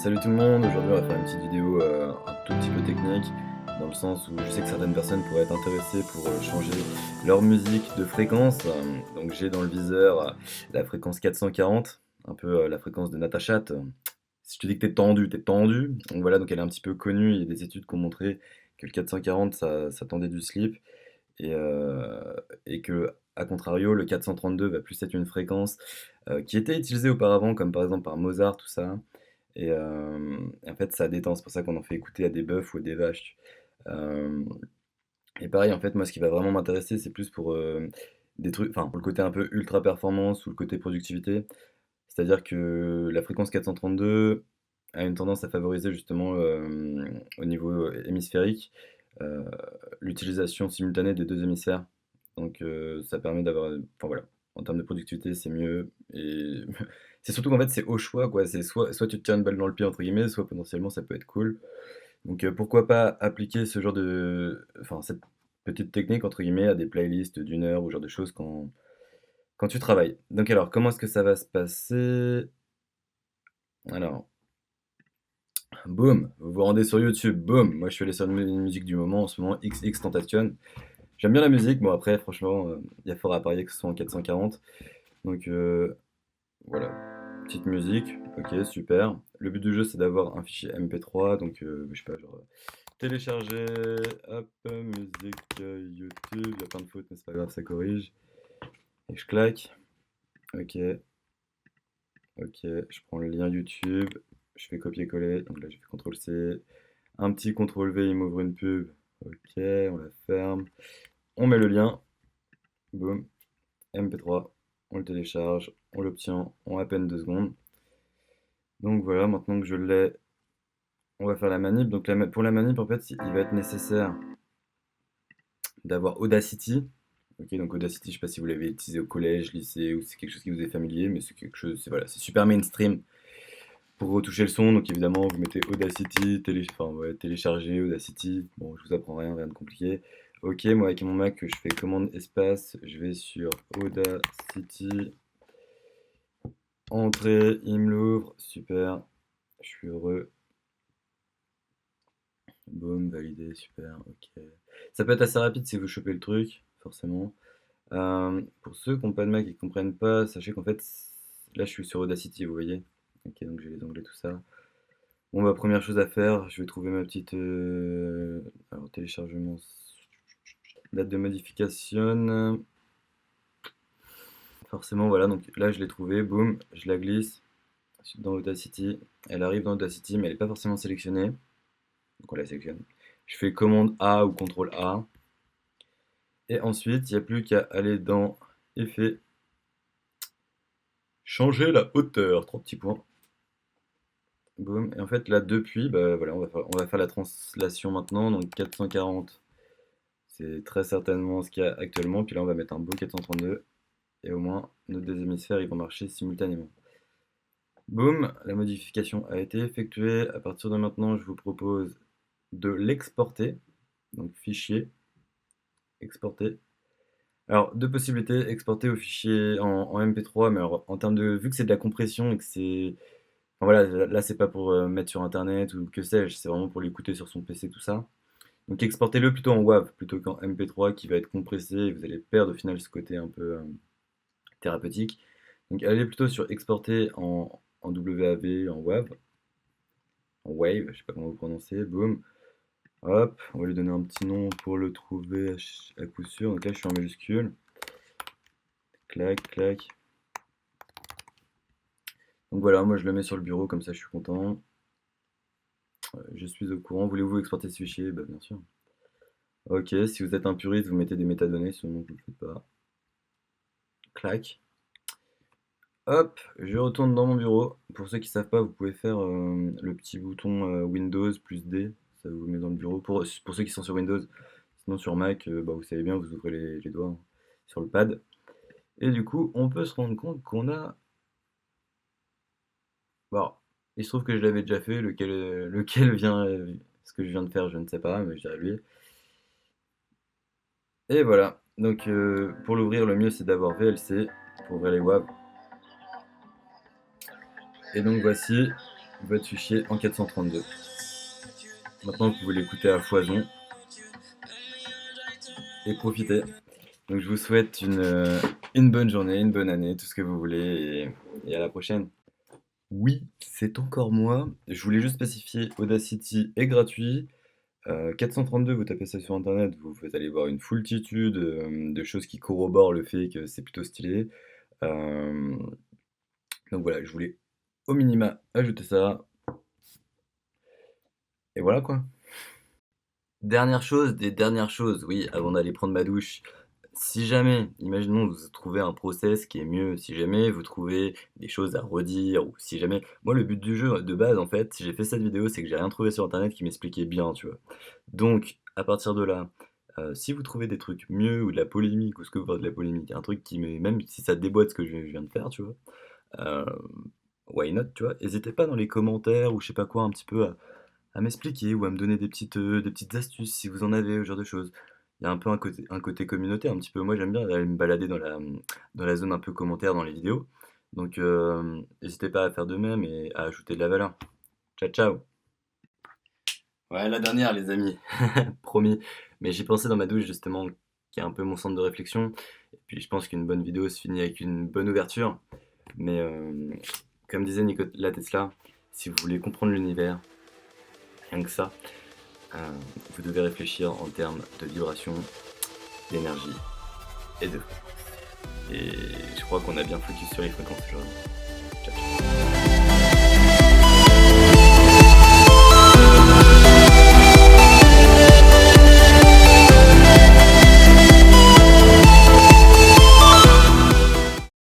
Salut tout le monde, aujourd'hui on va faire une petite vidéo un tout petit peu technique, dans le sens où je sais que certaines personnes pourraient être intéressées pour changer leur musique de fréquence. Donc j'ai dans le viseur la fréquence 440, un peu la fréquence de Natasha. Si je te dis que t'es tendu, t'es tendu. Donc voilà, donc elle est un petit peu connue, il y a des études qui ont montré que le 440 ça tendait du slip, et, euh, et que, à contrario, le 432 va plus être une fréquence qui était utilisée auparavant, comme par exemple par Mozart, tout ça. En fait, ça détend, c'est pour ça qu'on en fait écouter à des bœufs ou à des vaches. Euh, et pareil, en fait, moi, ce qui va vraiment m'intéresser, c'est plus pour des trucs, enfin, pour le côté un peu ultra performance ou le côté productivité. C'est-à-dire que la fréquence 432 a une tendance à favoriser justement au niveau hémisphérique euh, l'utilisation simultanée des deux hémisphères. Donc ça permet d'avoir, enfin voilà, en termes de productivité, c'est mieux. Et c'est surtout qu'en fait, c'est au choix, quoi. C'est soit tu te tires une balle dans le pied, entre guillemets, soit potentiellement ça peut être cool. Donc pourquoi pas appliquer ce genre de, enfin cette petite technique, entre guillemets, à des playlists d'une heure ou ce genre de choses quand tu travailles. Donc alors, comment est-ce que ça va se passer? Alors, boum, vous vous rendez sur YouTube, boum. Moi, je suis allé sur une musique du moment en ce moment, XX Tentation. J'aime bien la musique, bon après, franchement, il y a fort à parier que ce soit en 440. Donc voilà, petite musique, ok, super. Le but du jeu, c'est d'avoir un fichier MP3, donc je sais pas, genre télécharger, hop, musique, YouTube, il y a plein de fautes, mais c'est pas grave, ça corrige. Et je claque, ok, ok, je prends le lien YouTube, je fais copier-coller, donc là j'ai fait CTRL-C, un petit CTRL-V, il m'ouvre une pub, ok, on la ferme, on met le lien, boum, MP3, on le télécharge, on l'obtient en à peine 2 secondes. Donc voilà, maintenant que je l'ai, on va faire la manip. Donc pour la manip, en fait, il va être nécessaire d'avoir Audacity. Ok, donc Audacity, je sais pas si vous l'avez utilisé au collège, lycée, ou c'est quelque chose qui vous est familier, mais c'est quelque chose, c'est voilà, c'est super mainstream pour retoucher le son. Donc évidemment, vous mettez Audacity, enfin, ouais, télécharger Audacity. Bon, je vous apprends rien, rien de compliqué. Ok, moi avec mon Mac, je fais commande espace, je vais sur Audacity, entrée, il me l'ouvre, super, je suis heureux. Boum, validé, super, ok. Ça peut être assez rapide si vous chopez le truc, forcément. Pour ceux qui n'ont pas de Mac et qui comprennent pas, sachez qu'en fait, là je suis sur Audacity, vous voyez. Ok, donc j'ai les onglets, tout ça. Bon, bah, première chose à faire, je vais trouver ma petite. Alors, téléchargement. Date de modification. Forcément, voilà, donc là je l'ai trouvée, boum, je la glisse dans Audacity. Elle arrive dans Audacity, mais elle n'est pas forcément sélectionnée. Donc on la sélectionne. Je fais commande A ou CTRL A. Et ensuite, il n'y a plus qu'à aller dans Effet, changer la hauteur, trois petits points. Boum. Et en fait, là, depuis, bah, voilà, on va faire la translation maintenant. Donc 440, c'est très certainement ce qu'il y a actuellement. Puis là, on va mettre un beau 432. Et au moins, nos deux hémisphères, ils vont marcher simultanément. Boum, la modification a été effectuée. À partir de maintenant, je vous propose de l'exporter. Donc fichier, exporter. Alors, deux possibilités, exporter au fichier en MP3, mais alors, en termes de, vu que c'est de la compression et que c'est, enfin, voilà, là c'est pas pour mettre sur internet ou que sais-je, c'est vraiment pour l'écouter sur son PC, tout ça. Donc exportez-le plutôt en WAV plutôt qu'en MP3 qui va être compressé et vous allez perdre au final ce côté un peu thérapeutique. Donc allez plutôt sur exporter en WAV, en WAV, en Wave, je sais pas comment vous prononcez, boum. Hop, on va lui donner un petit nom pour le trouver à coup sûr. Donc là je suis en majuscule, clac, clac. Donc voilà, moi je le mets sur le bureau, comme ça je suis content. Je suis au courant. Voulez-vous exporter ce fichier? Bah bien sûr. Ok, si vous êtes un puriste, vous mettez des métadonnées, sinon vous ne le faites pas. Clac. Hop, je retourne dans mon bureau. Pour ceux qui ne savent pas, vous pouvez faire le petit bouton Windows plus D. Ça vous met dans le bureau. Pour ceux qui sont sur Windows, sinon sur Mac, bah, vous savez bien, vous ouvrez les doigts hein, sur le pad. Et du coup, on peut se rendre compte qu'on a. Bon, il se trouve que je l'avais déjà fait, lequel vient. Ce que je viens de faire, je ne sais pas, mais je dirais lui. Et voilà. Donc pour l'ouvrir, le mieux c'est d'avoir VLC pour ouvrir les WAV. Et donc voici. votre fichier en 432. Maintenant, vous pouvez l'écouter à foison et profiter. Donc, je vous souhaite une bonne journée, une bonne année, tout ce que vous voulez, et à la prochaine. Oui, c'est encore moi. Je voulais juste spécifier, Audacity est gratuit. 432, vous tapez ça sur internet, vous allez voir une foultitude de choses qui corroborent le fait que c'est plutôt stylé. Euh, donc voilà, je voulais au minima ajouter ça. Et voilà quoi. Dernière chose, des dernières choses, oui, avant d'aller prendre ma douche. Si jamais, imaginons vous trouvez un process qui est mieux, si jamais vous trouvez des choses à redire, ou si jamais. Moi, le but du jeu de base, en fait, si j'ai fait cette vidéo, c'est que j'ai rien trouvé sur internet qui m'expliquait bien, tu vois. Donc, à partir de là, si vous trouvez des trucs mieux, ou de la polémique, ou ce que vous faites de la polémique, un truc qui même si ça déboîte ce que je viens de faire, tu vois, euh, why not, tu vois, n'hésitez pas dans les commentaires, ou je sais pas quoi, un petit peu à m'expliquer ou à me donner des petites astuces si vous en avez, ce genre de choses. Il y a un peu un côté communautaire, un petit peu. Moi, j'aime bien aller me balader dans la zone un peu commentaire dans les vidéos. Donc, n'hésitez pas à faire de même et à ajouter de la valeur. Ciao, ciao! Ouais, la dernière, les amis, promis. Mais j'y pensais dans ma douche, justement, qui est un peu mon centre de réflexion. Et puis, je pense qu'une bonne vidéo se finit avec une bonne ouverture. Mais, comme disait Nikola Tesla, si vous voulez comprendre l'univers, rien que ça, vous devez réfléchir en termes de vibration, d'énergie et de fréquence. Et je crois qu'on a bien focus sur les fréquences aujourd'hui. Ciao, ciao.